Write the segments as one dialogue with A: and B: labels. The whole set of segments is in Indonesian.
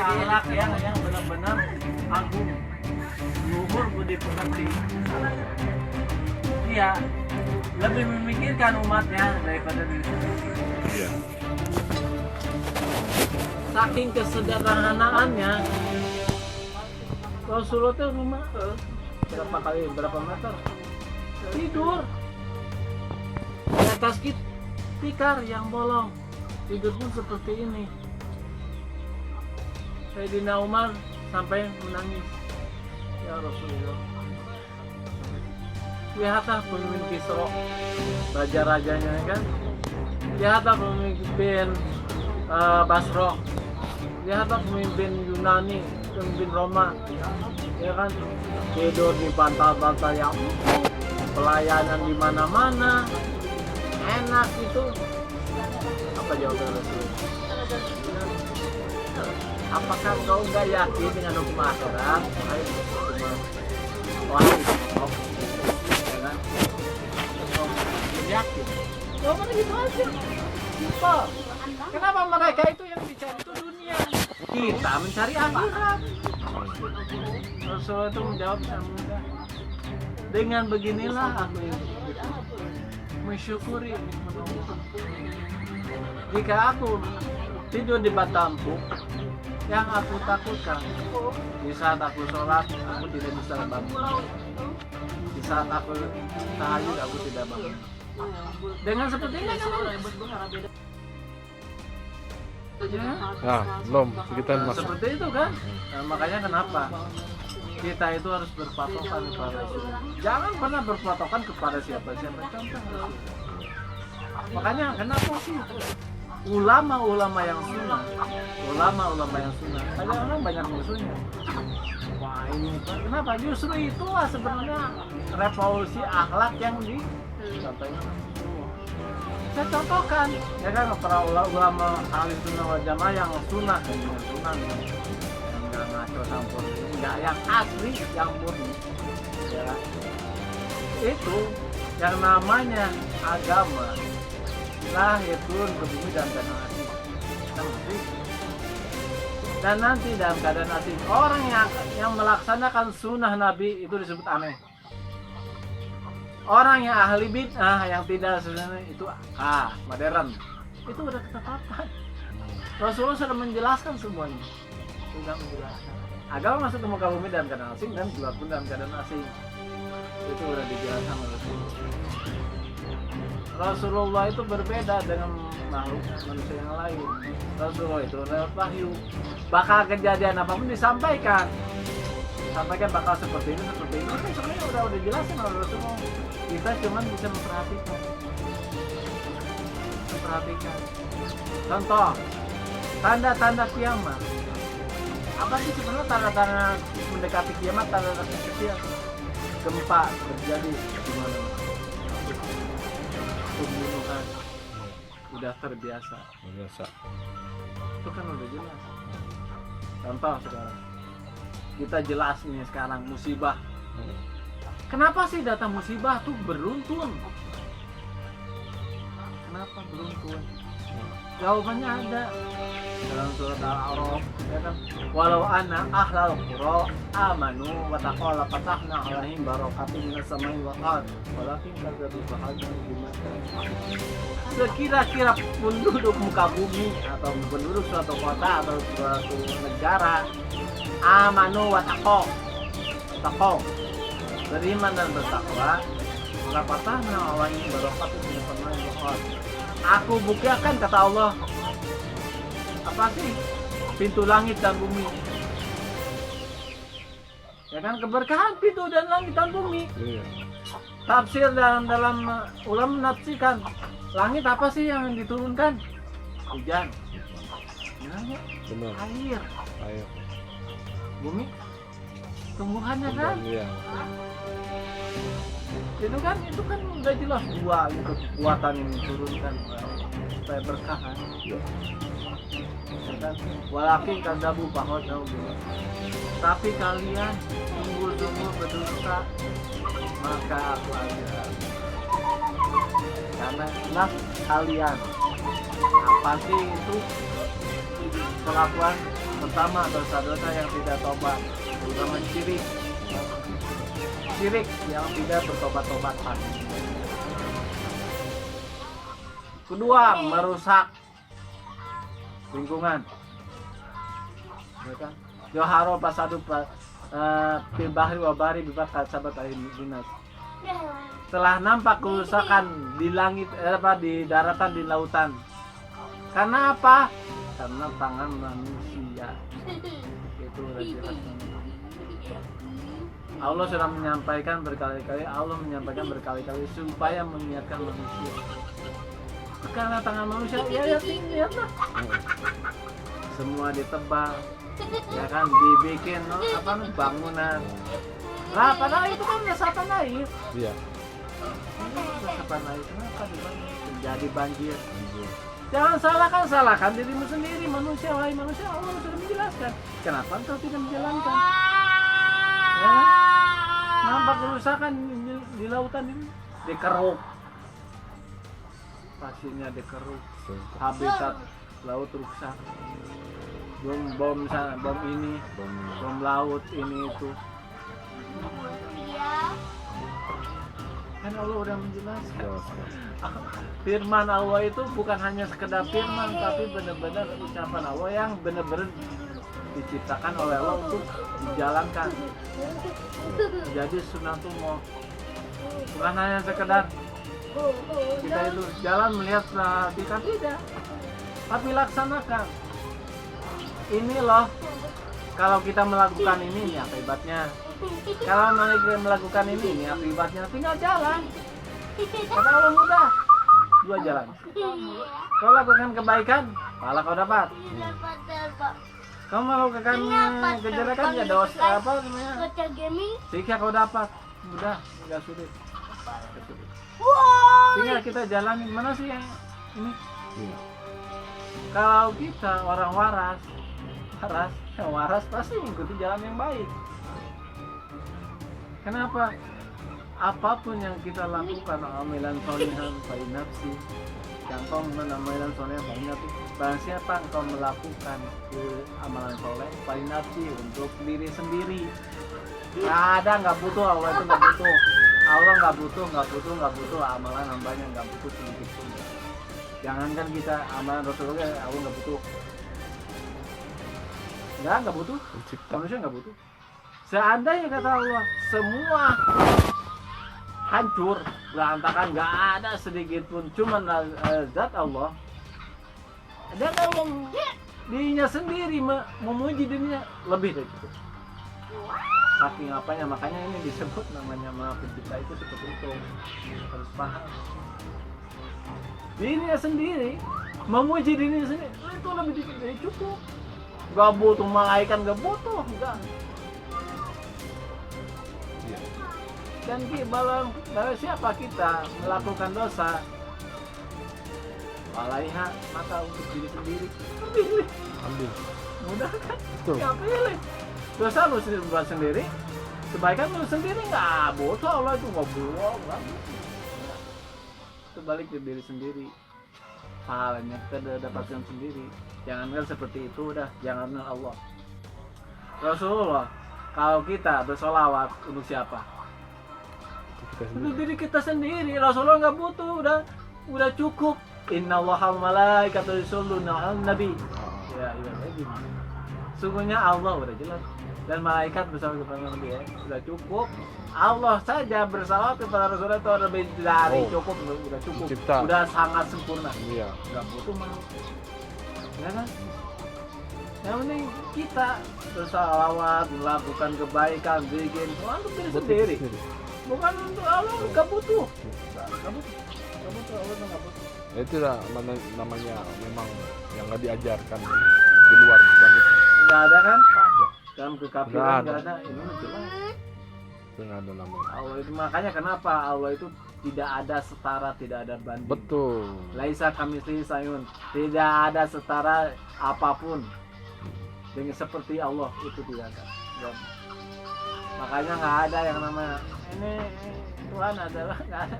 A: akhlak yang benar-benar agung, luhur budi pekerti. Dia lebih memikirkan umatnya daripada diri sendiri.
B: Iya.
A: Saking kesederhanaannya, Rasulullah itu rumah berapa meter tidur di atas tikar yang bolong, tidur pun seperti ini. Sayyidina Umar sampai menangis, ya Rasulullah, lihatlah pemimpin Kisra, raja-rajanya kan, lihatlah pemimpin Basra, lihatlah pemimpin Yunani, pemimpin Roma, ya kan, tidur di bantal-bantal yang empuk, pelayanan di mana-mana, enak itu. Apa jawaban Rasulullah? Apakah kau nggak yakin dengan hukum akhirat? Ayo, ya kan? Yakin? Jawabannya gitu aja. Simpel. Kenapa mereka itu yang dicari itu dunia? Kita mencari akhirat. Rasulullah itu menjawab dengan mudah. Dengan beginilah aku mensyukuri nikmat Allah. Jika aku tidur di batu empuk, yang aku takutkan di saat aku sholat aku tidak bisa bangun, di saat aku tahajud aku tidak bangun. Dengan seperti ini kan ya?
B: Nah, belum kita
A: Nah,
B: masuk.
A: seperti itu kan. Nah, makanya kenapa kita itu harus berpatokan kepada Rasulullah. Jangan pernah berpatokan kepada siapa-siapa. Contoh, makanya kenapa sih ulama-ulama yang sunnah, ada orang banyak musuhnya. Wah ini kenapa? Justru itulah sebenarnya revolusi akhlak yang disampaikan. Saya contohkan, ya kan, para ulama ahli sunnah wal jamaah yang sunnah dan yang sunnah yang nggak ngaco campur, nggak yang asli, yang murni. Ya, itu yang namanya agama lahir turun ke bumi dalam keadaan asing. Dan nanti dalam keadaan asing, orang yang melaksanakan sunnah Nabi itu disebut aneh. Orang yang ahli bid'ah yang tidak sebenarnya itu modern. Itu udah ketetapan. Rasulullah sudah menjelaskan semuanya. Sudah menjelaskan. Agama masuk ke muka bumi dalam keadaan asing dan keluar pun dalam keadaan asing. Itu udah dijelaskan oleh Rasulullah. Rasulullah itu berbeda dengan makhluk manusia yang lain. Rasulullah itu lewat wahyu. Bakal kejadian apapun disampaikan. Sampaikan bakal seperti ini. Kan sebenarnya udah dijelasin oleh Rasulullah. Kita cuma bisa memperhatikan. Contoh, tanda-tanda kiamat. Apa sih sebenarnya tanda-tanda mendekati kiamat? Tanda-tanda kecil. Gempa terjadi di mana-mana. Pembunuhan udah terbiasa. Itu kan udah jelas. Contoh sekarang, kita jelas nih sekarang musibah. Kenapa sih datang musibah tuh beruntun? Kenapa beruntun? Jawabannya ada dalam surat Al-A'raf, ya kan? Walau anna ahlal qura amanu wa taqala fatahna 'alaihim barakatin minas samai wal ard walakin kadzabu fahadna bima. Sekira-kira penduduk muka bumi atau penduduk suatu kota atau suatu negara amanu wa taqaw beriman dan bertakwa, maka fatahna 'alaihim barakatin minas samai wal ard. Aku bukakan, kata Allah, apa sih? Pintu langit dan bumi. Ya kan, keberkahan pintu dan langit dan bumi.
B: Iya.
A: Tafsir dalam ulama menafsirkan langit apa sih yang diturunkan? Hujan.
B: Benar.
A: Air.
B: Ayo.
A: Bumi tumbuhannya kan?
B: Iya.
A: Itu kan udah jelas dua gitu kekuatan yang diturunkan supaya berkah kan.
B: Iya.
A: Walakin kadzabu fahadna. Tapi kalian sungguh-sungguh berdosa, maka aku azab. Karena nas kalian apa sih itu kelakuan Pertama, dosa-dosa yang tidak tobat, terutama syirik. Syirik yang tidak bertobat-tobatan. Kedua, merusak lingkungan. Ya kan? Joharo pasadu fil bahri wa bari bibakat sabat dinas. Telah nampak kerusakan di langit, di daratan, di lautan. Karena apa? Karena tangan manusia. Itu udah jelas. Allah sudah menyampaikan berkali-kali supaya mengingatkan manusia. Karena tangan manusia, ya lihatlah. Semua ditebang, ya kan, dibikin bangunan. Lah, padahal itu kan resapan air.
B: Iya.
A: Resapan air, kenapa dibangun? Jadi banjir. Jangan salahkan dirimu sendiri, manusia. Wahai manusia, Allah sudah menjelaskan. Kenapa engkau tidak menjalankan? Ya kan? Nampak kerusakan di lautan ini, dikeruk. Pasirnya dikeruk, habitat laut rusak. Bom ini, bom laut ini itu. Kan Allah udah menjelaskan. Firman Allah itu bukan hanya sekedar firman, tapi benar-benar ucapan Allah yang benar-benar diciptakan oleh Allah untuk dijalankan. Jadi sunatullah, bukan hanya sekedar kita itu jalan melihat perhatikan, tidak, tapi laksanakan. Ini loh, kalau kita melakukan ini akibatnya. Kalau melakukan ini akibatnya, tinggal jalan. Kata Allah mudah, 2 jalan. Kau lakukan kebaikan, pahala kau dapat. Kamu melakukan kejelekan, ya dosa apa namanya? Siksa kau dapat. Mudah, nggak sulit. Tinggal kita jalanin. Mana sih yang ini? Kalau kita orang waras pasti mengikuti jalan yang baik. Kenapa? Apapun yang kita lakukan, amalan sholihan fa nafsi, yang kau amalan sholihan fa nafsi, barang siapa engkau melakukan amalan soleh fa nafsi, untuk diri sendiri. Nggak butuh, Allah itu nggak butuh. Allah nggak butuh amalan hambanya, nggak butuh sedikit pun. Jangankan kita amalan Rasulullah, Allah nggak butuh. Nggak butuh. Manusia nggak butuh. Seandainya kata Allah semua hancur, berantakan, nggak ada sedikit pun, cuman zat Allah. Dan Allah dirinya sendiri memuji dirinya lebih dari itu. Saking apanya, makanya ini disebut namanya maha pencipta itu seperti itu. Harus paham. Dirinya sendiri memuji dirinya sendiri, itu lebih dari cukup. Gak butuh malaikat, gak butuh, enggak. Dan kalau siapa kita melakukan dosa, alaiha, maka untuk diri sendiri pilih.
B: Ambil.
A: Mudah kan?
B: Betul.
A: Ya pilih. Dosa lu buat sendiri, kebaikan lu sendiri, nggak butuh Allah itu, nggak butuh. Sebalik ke diri sendiri, pahalanya kita dapatkan sendiri. Jangankan seperti itu, udah jangankan Allah. Rasulullah, kalau kita bersolawat untuk siapa? Untuk diri kita sendiri. Rasulullah nggak butuh, udah cukup. Innallaha wa malaikatahu yusholluna 'alan nabi. Ya, iya. Sungguhnya Allah udah jelas, dan malaikat bersama kepada Nabi, ya. Sudah cukup. Allah saja bersalawat kepada Rasulullah itu lebih dari cukup, udah cukup.
B: Cipta.
A: Udah sangat sempurna.
B: Iya.
A: Nggak butuh manusia. Ya kan? Yang penting kita bersalawat, melakukan kebaikan, bikin untuk diri sendiri. Bukan untuk Allah, nggak butuh. Nggak butuh, Allah nggak butuh.
B: Itulah namanya memang yang nggak diajarkan di luar Islam itu.
A: Nggak ada kan?
B: Nggak ada.
A: Dalam kekafiran nggak ada. Ini jelas.
B: Itu nggak ada namanya.
A: Allah itu, makanya kenapa Allah itu tidak ada setara, tidak ada banding.
B: Betul.
A: Laisa kamitslihi syai'un. Tidak ada setara apapun dengan seperti Allah, itu tidak ada. Makanya nggak ada yang namanya ini Tuhan adalah, nggak ada.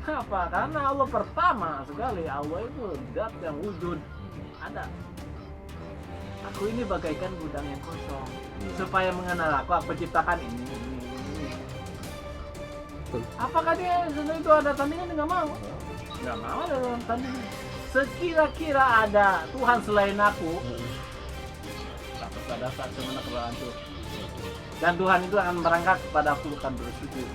A: Kenapa? Karena Allah pertama sekali. Allah itu zat yang wujud, ada Aku ini bagaikan gudang yang kosong. Supaya mengenal aku ciptakan ini.
B: Betul.
A: Apakah dia sesudah itu ada tandingan? Nggak mau. Nggak mau ada dalam tandingan. Sekira-kira ada Tuhan selain aku, tak pada saat semana hancur. Dan Tuhan itu akan merangkak kepada aku bukan bersujud.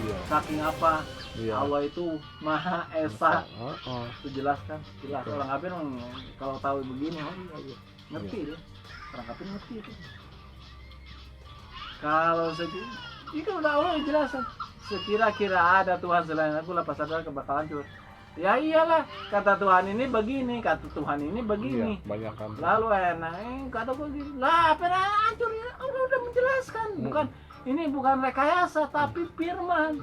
B: Iya.
A: Saking apa?
B: Iya.
A: Allah itu Maha Esa.
B: Heeh.
A: Itu jelaskan. Jelas
B: Betul.
A: orang kafir kalau tahu begini, oh iya. Ngerti dia. Orang kafir ngerti itu. Kalau itu udah Allah jelaskan. Sekira-kira ada Tuhan selain aku, lepas sadar bakal hancur. Ya iyalah, kata Tuhan ini begini, kata Tuhan ini begini.
B: Iya, banyak kan.
A: Lalu enak, kata begini. Lah, apa hancur? Allah udah menjelaskan. Bukan ini bukan rekayasa, tapi firman.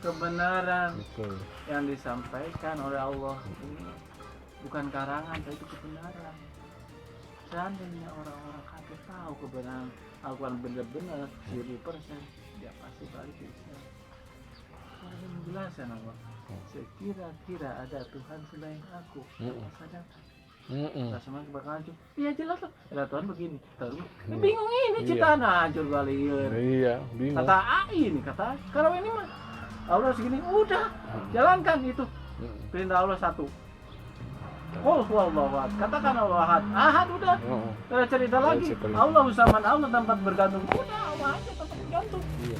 A: Kebenaran
B: Betul.
A: yang disampaikan oleh Allah ini bukan karangan, tapi itu kebenaran. Seandainya orang-orang kafir tahu kebenaran Al-Quran benar-benar 1000%, dia pasti balik ke Islam. Ini menjelaskan Allah. Sekira-kira ada Tuhan selain aku, sadarkan. Kita semua bakal hancur. Iya jelas lah. Ada Tuhan begini. Bingung ini ciptaan hancur balieur.
B: Iya, bingung.
A: Kata AI ini, kata kalau ini mah Allah segini, udah jalankan itu. Perintah Allah satu. Oh, Allahu Ahad. Katakan Allah Ahad. Ahad udah. Tidak cerita lagi. Allah Samad, Allah tempat bergantung. Udah Allah aja tempat bergantung.
B: Iya.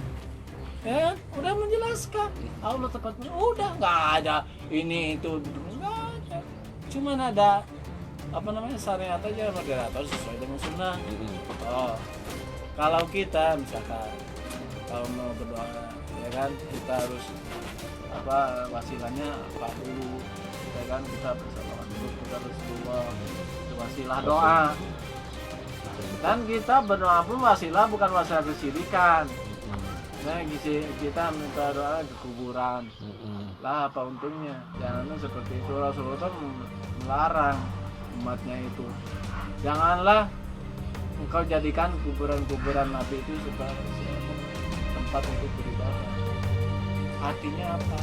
A: Ya, udah menjelaskan. Allah tempat udah nggak ada ini itu nggak ada. Cuman ada apa namanya syariat aja moderator sesuai dengan sunnah. Oh, kalau kita misalkan kalau mau berdoa ya kan kita harus apa wasilahnya apa dulu ya kan kita bersama dulu kita harus dua wasilah doa dan kita berdoa pun wasilah bukan wasilah kesyirikan. Nah kita minta doa ke kuburan lah apa untungnya jangan seperti itu. Rasulullah kan melarang umatnya itu janganlah engkau jadikan kuburan-kuburan Nabi itu sebagai tempat untuk beribadah. Artinya apa?